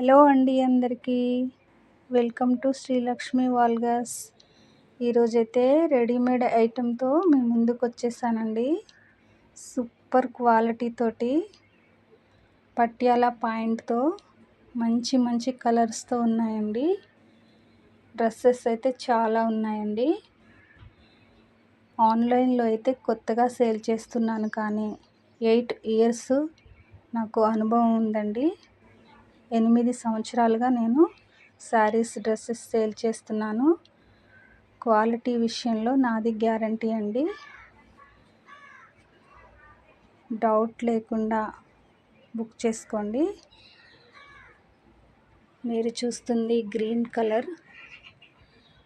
Hello అండి అందరికీ. Welcome to Sreelakshmi vlogs. ఈరోజైతే రెడీమేడ్ ఐటెంతో మీ ముందుకు వచ్చేసానండి. సూపర్ క్వాలిటీ తోటి పట్యాల పాయింట్తో మంచి మంచి కలర్స్తో ఉన్నాయండి. డ్రెస్సెస్ అయితే చాలా ఉన్నాయండి. ఆన్లైన్లో అయితే కొత్తగా సేల్ చేస్తున్నాను, కానీ 8 ఇయర్స్ నాకు అనుభవం ఉందండి. 8 సంవత్సరాలుగా నేను శారీస్, డ్రెస్సెస్ సేల్ చేస్తున్నాను. క్వాలిటీ విషయంలో నాది గ్యారంటీ అండి. డౌట్ లేకుండా బుక్ చేసుకోండి. మీరు చూస్తుంది green colour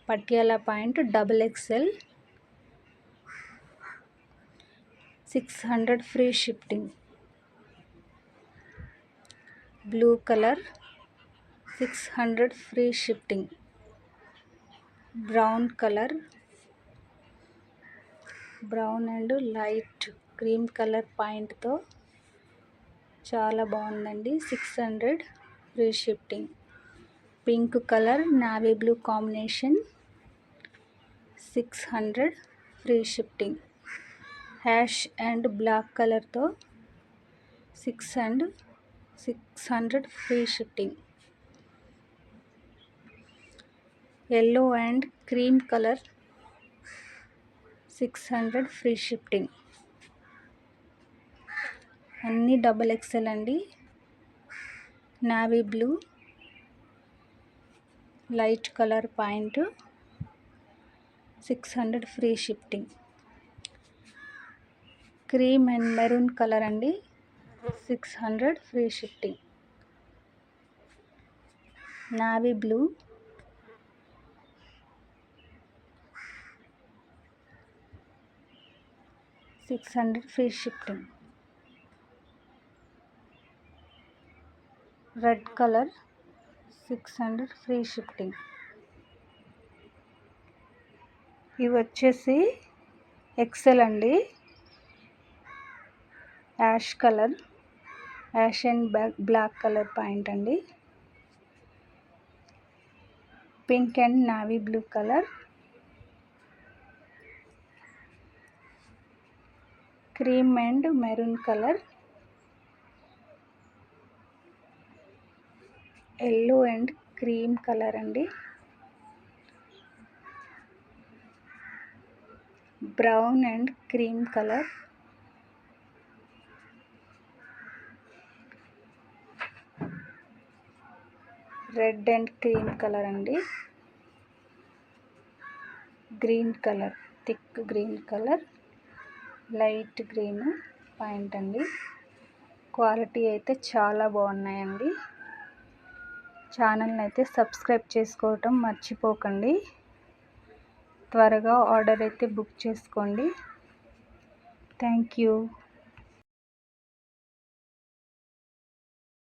Patiala pant XXL 600 free shipping. Blue colour 600 free shipping. Brown colour, brown and light cream colour పాయింట్తో చాలా బాగుందండి. 600 free shipping. Pink colour navy blue combination 600 free shipping. Ash and black కలర్తో 600 free shipping. Yellow and cream colour 600 free shipping. అన్నీ XXL అండి. Navy blue light colour pant 600 free shipping. Cream and maroon colour అండి 600 free shipping. Navy blue, $600 free shipping. Red colour 600 free shipping. ఇవి వచ్చేసి XL అండి. Ash colour, ash and black colour point అండి. Pink and navy blue colour, cream and maroon colour, yellow and cream colour అండి. Brown and cream colour, red and cream colour అండి. Green colour, thick green colour, light green point అండి. Quality అయితే చాలా బాగున్నాయండి. ఛానల్ని అయితే subscribe చేసుకోవటం మర్చిపోకండి. త్వరగా ఆర్డర్ అయితే బుక్ చేసుకోండి. Thank you.